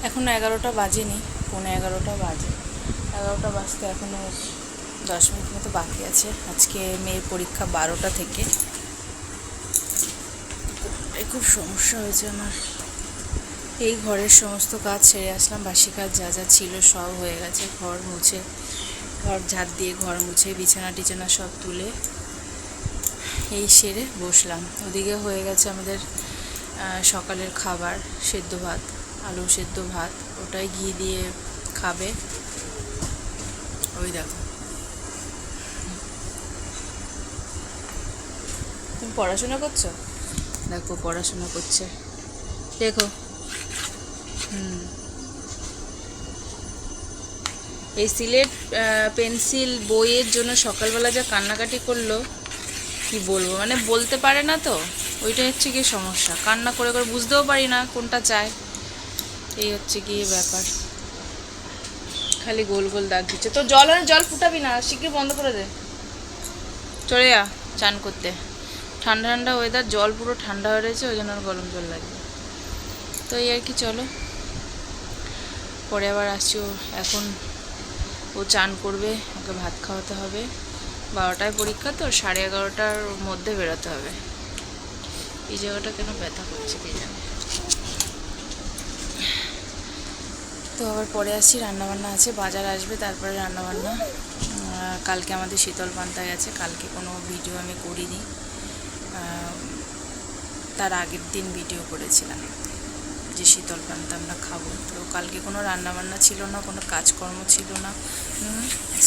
এখনও 11টা বাজেনি, 11:15 বাজে। 11টা বাজতে এখনও 10 মিনিট মতো বাকি আছে। আজকে মেয়ের পরীক্ষা 12টা থেকে। খুব সমস্যা হয়েছে আমার। এই ঘরের সমস্ত কাজ ছেড়ে আসলাম, বাসি কাজ যা যা ছিল সব হয়ে গেছে। ঘর মুছে, ঘর ঝাড় দিয়ে ঘর মুছে বিছানা টিছানা সব তুলে এই সেরে বসলাম। ওদিকে হয়ে গেছে আমাদের সকালের খাবার, সেদ্ধ ভাত, আলু সেদ্ধ ভাত, ওটাই ঘি দিয়ে খাবে। ওই দেখো, তুমি পড়াশোনা করছো? দেখো পড়াশোনা করছে, দেখো। এই সিলেট পেন্সিল বইয়ের জন্য সকালবেলা যা কান্নাকাটি করলো, কি বলবো, মানে বলতে পারে না তো, ওইটাই হচ্ছে গিয়ে সমস্যা। কান্না করে করে বুঝতেও পারি না কোনটা চায়, এই হচ্ছে গিয়ে ব্যাপার। খালি গোল গোল দাগ দিচ্ছে। তো জল ফুটাবি না, শিগগির বন্ধ করে দে। চলে যা চান করতে। ঠান্ডা ঠান্ডা ওয়েদার, জল পুরো ঠান্ডা হয়ে রয়েছে, ওই জন্য গরম জল লাগবে। তো এই আর কি, চলো পরে আবার আসছি। এখন ও চান করবে, ওকে ভাত খাওয়াতে হবে। 12টায় পরীক্ষা তো, 11:30টার মধ্যে বেরোতে হবে। এই জায়গাটা কেন ব্যথা করছে কে জানে। তো আবার পরে আসছি, রান্নাবান্না আছে, বাজার আসবে, তারপরে রান্নাবান্না। কালকে আমাদের শীতল পান্তা গেছে, কালকে কোনো ভিডিও আমি করিনি। তার আগের দিন ভিডিও করেছিলাম যে শীতল পান্তা আমরা খাবো। তো কালকে কোনো রান্নাবান্না ছিল না, কোনো কাজকর্ম ছিল না।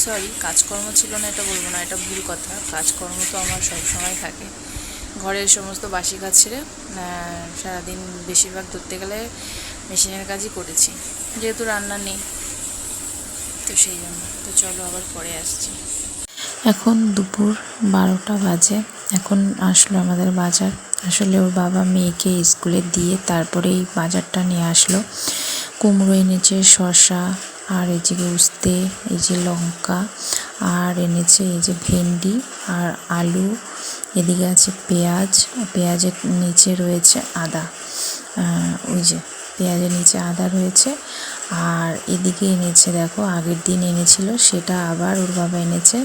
সরি, কাজকর্ম ছিল না এটা বলবো না, এটা ভুল কথা। কাজকর্ম তো আমার সবসময় থাকে। ঘরের সমস্ত বাসি কাজ ছেড়ে সারাদিন বেশিরভাগ ধরতে গেলে মেশিনের কাজই করেছি, যেহেতু রান্না নেই, তো সেই জন্য। তো চলো আবার পরে আসছি। এখন দুপুর 12টা বাজে। এখন আসলো আমাদের বাজার। আসলে ওর বাবা মেয়েকে স্কুলে দিয়ে তারপরে এই বাজারটা নিয়ে আসলো। কুমড়ো এনেছে, শসা, আর এই যে উস্তে, এই যে লঙ্কা, আর এনেছে এই যে ভেন্ডি আর আলু। এদিকে আছে পেঁয়াজ, পেঁয়াজের নিচে রয়েছে আদা, ওই যে পেঁয়াজের নিচে আদা রয়েছে। আর এদিকে এনেছে, দেখো আগের দিন এনেছিল সেটা আবার ওর বাবা এনেছে,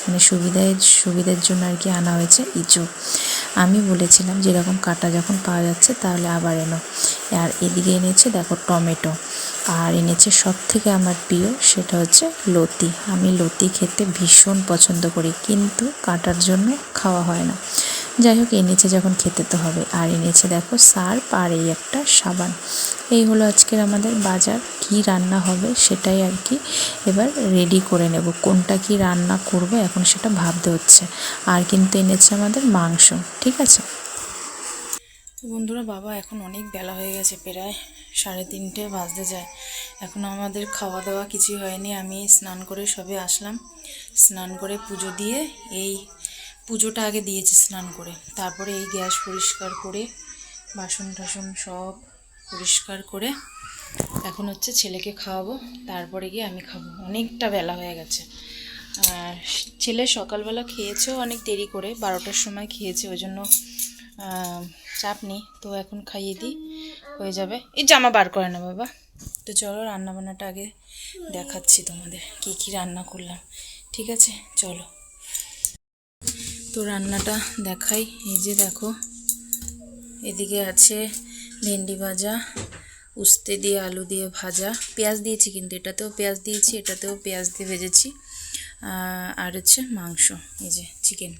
মানে সুবিধার জন্য আর কি আনা হয়েছে ইঁচড়। আমি বলেছিলাম যে এরকম কাটা যখন পাওয়া যাচ্ছে তাহলে আবার এনো। আর এদিকে এনেছে দেখো টমেটো, আর এনেছে সব থেকে আমার প্রিয়, সেটা হচ্ছে লতি। আমি লতি খেতে ভীষণ পছন্দ করি, কিন্তু কাটার জন্য খাওয়া হয় না। যাই হোক, এনেছে যখন খেতে তো হবে। আর এনেছে দেখো সার্ফ, আর এই একটা সাবান। এই হলো আজকের আমাদের বাজার। কি রান্না হবে সেটাই আর কি এবার রেডি করে নেব। কোনটা কি রান্না করব এখন সেটা ভাবতে হচ্ছে। আর কিন্তু এনেছে আমাদের মাংস, ঠিক আছে। বন্ধুরা, বাবা এখন অনেক বেলা হয়ে গেছে, প্রায় 3:30 বাজতে যায়। এখনও আমাদের খাওয়া দাওয়া কিছুই হয়নি। আমি স্নান করে সবে আসলাম। স্নান করে পুজো দিয়ে, এই পুজোটা আগে দিয়েছি স্নান করে, তারপরে এই গ্যাস পরিষ্কার করে বাসন টাসন সব পরিষ্কার করে এখন হচ্ছে ছেলেকে খাওয়াবো, তারপরে গিয়ে আমি খাবো। অনেকটা বেলা হয়ে গেছে। আর ছেলে সকালবেলা খেয়েছেও অনেক দেরি করে, 12টার সময় খেয়েছে, ওই জন্য চাপ নেই। তো এখন খাইয়ে দিই, হয়ে যাবে। এই জামা বার করে না বাবা। তো চলো রান্নাবান্নাটা আগে দেখাচ্ছি তোমাদের, কি কি রান্না করলাম, ঠিক আছে চলো। তো রান্নাটা দেখাই। এই যে দেখো, এদিকে আছে ভেন্ডি ভাজা, উস্তে দিয়ে আলু দিয়ে ভাজা, পেঁয়াজ দিয়েছি, কিন্তু এটাতেও পেঁয়াজ দিয়েছি, এটাতেও পেঁয়াজ দিয়ে ভেজেছি। আর হচ্ছে মাংস, এই যে চিকেন।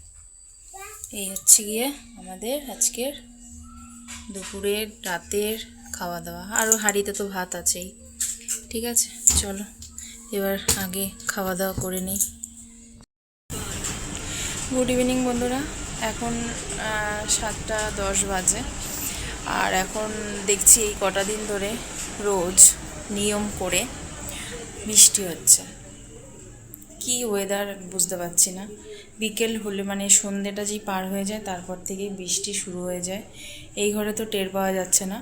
এই হচ্ছে গিয়ে আমাদের আজকের দুপুরের রাতের খাওয়া দাওয়া। আরও হাঁড়িতে তো ভাত আছেই, ঠিক আছে চলো এবার আগে খাওয়া দাওয়া করে নিই। গুড ইভিনিং বন্ধুরা, এখন 7:10 বাজে। আর এখন দেখছি এই কটা দিন ধরে রোজ নিয়ম করে বৃষ্টি হচ্ছে। কি ওয়েদার বুঝতে পারছি না। বিকেল হলে মানে সন্ধ্যেটা যেই পার হয়ে যায় তারপর থেকেই বৃষ্টি শুরু হয়ে যায়। এই ঘরে তো টের পাওয়া যাচ্ছে না,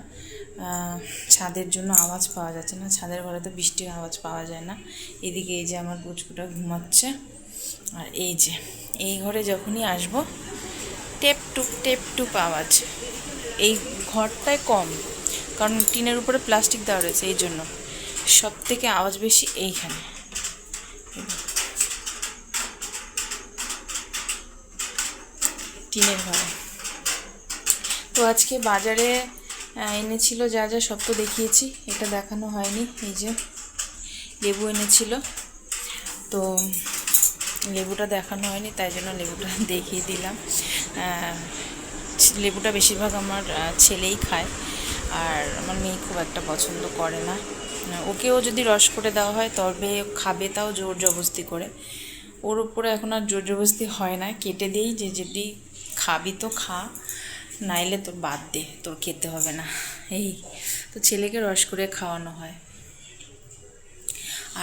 ছাদের জন্য আওয়াজ পাওয়া যাচ্ছে না, ছাদের ঘরে তো বৃষ্টির আওয়াজ পাওয়া যায় না। এদিকে এই যে আমার পুচকুটা ঘুমাচ্ছে, আর এই যে এই ঘরে যখনই আসবো টেপ টুপ আওয়াজ। এই ঘরটায় কম, কারণ টিনের উপরে প্লাস্টিক দেওয়া রয়েছে, এই জন্য সব থেকে আওয়াজ বেশি এইখানে। টিনের ঘরে। তো আজকে বাজারে এনেছিল যা যা সব তো দেখিয়েছি, এটা দেখানো হয়নি। এই যে লেবু এনেছিল, তো লেবুটা দেখানো হয়নি, তাই জন্য লেবুটা দেখিয়ে দিলাম। লেবুটা বেশিরভাগ আমার ছেলেই খায়, আর আমার মেয়ে খুব একটা পছন্দ করে না। ওকেও যদি রস করে দেওয়া হয় তবে খাবে, তাও জোর জবরদস্তি করে। ওর উপরে এখন আর জোর জবরদস্তি হয় না, কেটে দিই যে যদি খাবি তো খা, নাইলে তোর বাদ দে, তোর খেতে হবে না, এই তো ছেলেকে রস করে খাওয়ানো হয়।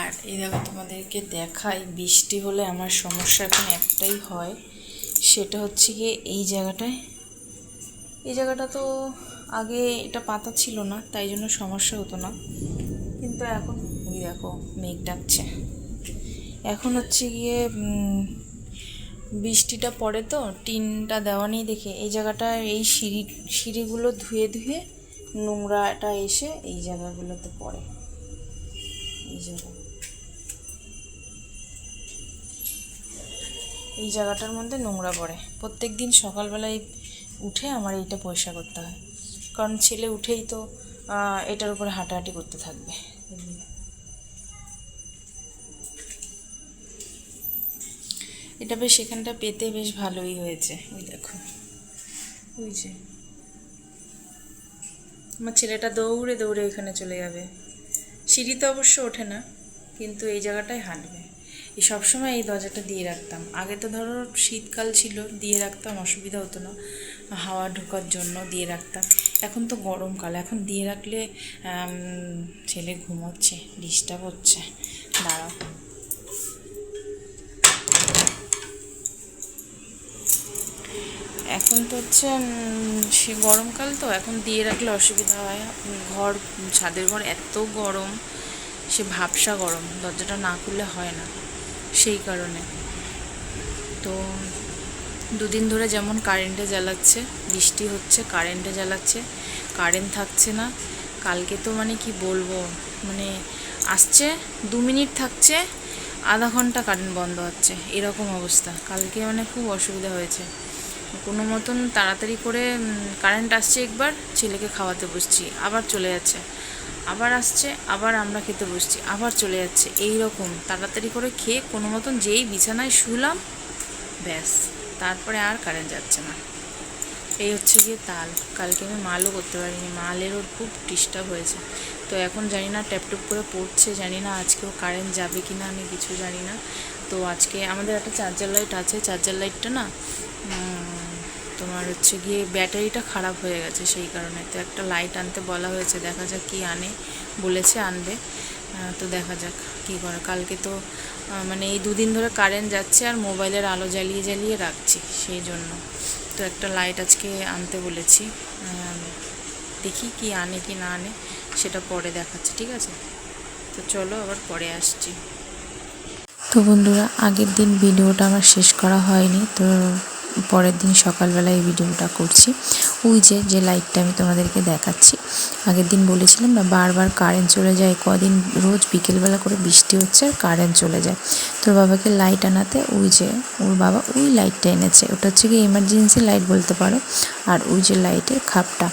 আর এই দেখো তোমাদেরকে দেখাই, বৃষ্টি হলে আমার সমস্যা এখন একটাই হয়, সেটা হচ্ছে গিয়ে এই জায়গাটা তো আগে এটা পাতা ছিল না, তাই জন্য সমস্যা হতো না, কিন্তু এখন ওই দেখো মেঘ ডাকছে। এখন হচ্ছে গিয়ে বৃষ্টিটা পড়ে তো টিনটা দেওয়া নেই দেখে এই জায়গাটা, এই সিঁড়িগুলো ধুয়ে ধুয়ে নোংরাটা এসে এই জায়গাগুলোতে পড়ে। এই জায়গাটার মধ্যে নোংরা পড়ে, প্রত্যেক দিন সকালবেলায় উঠে আমার এইটা পরিষ্কার করতে হয়, কারণ ছেলে উঠেই তো এটার উপরে হাঁটাহাঁটি করতে থাকবে। এটা বেশ এখানটা পেতে বেশ ভালোই হয়েছে, ওই দেখো ওই যে আমার ছেলেটা দৌড়ে দৌড়ে এখানে চলে যাবে। সিঁড়িতে অবশ্য ওঠে না, কিন্তু এই জায়গাটায় হাঁটবে। এই সবসময় এই দরজাটা দিয়ে রাখতাম, আগে তো ধরো শীতকাল ছিল দিয়ে রাখতাম, অসুবিধা হতো না, হাওয়া ঢোকার জন্য দিয়ে রাখতাম। এখন তো গরমকাল, এখন দিয়ে রাখলে ছেলে ঘুমোচ্ছে, ডিস্টার্ব হচ্ছে। দাঁড়াও, এখন তো হচ্ছে সে গরমকাল তো, এখন দিয়ে রাখলে অসুবিধা হয়। ঘর, ছাদের ঘর এত গরম, সে ভাবসা গরম, দরজাটা না খুললে হয় না, সেই কারণে। তো দুদিন ধরে যেমন কারেন্টে জ্বালাচ্ছে, বৃষ্টি হচ্ছে কারেন্টে জ্বালাচ্ছে, কারেন্ট থাকছে না। কালকে তো মানে কি বলবো, মানে আসছে 2 মিনিট থাকছে, আধা ঘন্টা কারেন্ট বন্ধ হচ্ছে, এরকম অবস্থা। কালকে মানে খুব অসুবিধা হয়েছে। কোনো মতন তাড়াতাড়ি করে কারেন্ট আসছে, একবার ছেলেকে খাওয়াতে বসছি, আবার চলে যাচ্ছে, আবার আসছে, আবার আমরা খেতে বসছি, আবার চলে যাচ্ছে, এই রকম তাড়াতাড়ি করে খেয়ে কোনো মতন যেই বিছানায় শুলাম, ব্যাস তারপরে আর কারেন্ট যাচ্ছে না। এই হচ্ছে গিয়ে তাল। কালকে আমি মালও করতে পারিনি, মালেরও খুব ডিস্টার্ব হয়েছে। তো এখন জানি না ট্যাপটুপ করে পড়ছে, জানি না আজকেও কারেন্ট যাবে কি না, আমি কিছু জানি না। তো আজকে আমাদের একটা চার্জার লাইট আছে, চার্জার লাইটটা না তোমার হচ্ছে গিয়ে ব্যাটারিটা খারাপ হয়ে গেছে, সেই কারণে তো একটা লাইট আনতে বলা হয়েছে, দেখা যাক কি আনে, বলেছে আনবে, তো দেখা যাক কী করে। কালকে তো মানে এই 2 দিন ধরে কারেন্ট যাচ্ছে আর মোবাইলের আলো জ্বালিয়ে জ্বালিয়ে রাখছি, সেই জন্য তো একটা লাইট আজকে আনতে বলেছি, দেখি কি আনে কি না আনে সেটা পরে দেখাচ্ছি, ঠিক আছে? তো চলো আবার পরে আসছি। তো বন্ধুরা, আগের দিন ভিডিওটা আমার শেষ করা হয়নি, তো পরের দিন সকালবেলা এই ভিডিওটা করছি। ওই যে লাইটটা আমি তোমাদেরকে দেখাচ্ছি, আগের দিন বলেছিলাম না বারবার কারেন্ট চলে যায়, কদিন রোজ বিকেলবেলা করে বৃষ্টি হচ্ছে আর কারেন্ট চলে যায়। তোর বাবাকে লাইট আনাতে ওই যে ওর বাবা ওই লাইটটা এনেছে, ওটা হচ্ছে কি এমার্জেন্সি লাইট বলতে পারো। আর ওই যে লাইটের খাপটা,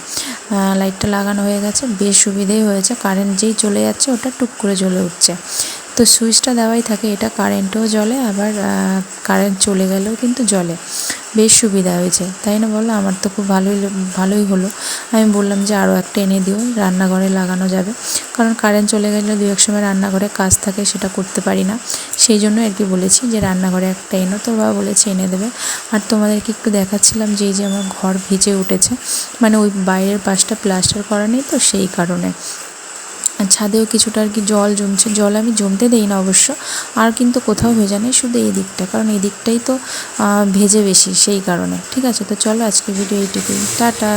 লাইটটা লাগানো হয়ে গেছে, বেশ সুবিধেই হয়েছে, কারেন্ট যেই চলে যাচ্ছে ওটা টুক করে জ্বলে উঠছে। তো সুইচটা দেওয়াই থাকে, এটা কারেন্টও জ্বলে, আবার কারেন্ট চলে গেলেও কিন্তু জ্বলে, বেশ সুবিধা হয়েছে, তাই না বলো? আমার তো খুব ভালোই হলো। আমি বললাম যে আরও একটা এনে দিও, রান্নাঘরে লাগানো যাবে, কারণ কারেন্ট চলে গেলে 2-1 সময় রান্নাঘরে কাজ থাকে, সেটা করতে পারি না, সেই জন্য আর কি বলেছি যে রান্নাঘরে একটা এনো। তোর বাবা বলেছে এনে দেবে। আর তোমাদেরকে একটু দেখাচ্ছিলাম যে এই যে আমার ঘর ভিজে উঠেছে, মানে ওই বাইরের পাশটা প্লাস্টার করা নেই তো, সেই কারণে। আর ছাদেও কিছুটা আর কি জল জমছে, জল আমি জমতে দেই না অবশ্য, আর কিন্তু কোথাও ভেজা নেই, শুধু এই দিকটা, কারণ এই দিকটাই তো ভেজে বেশি, সেই কারণে। ঠিক আছে, তো চলো আজকে ভিডিও এইটুকুই, টাটা।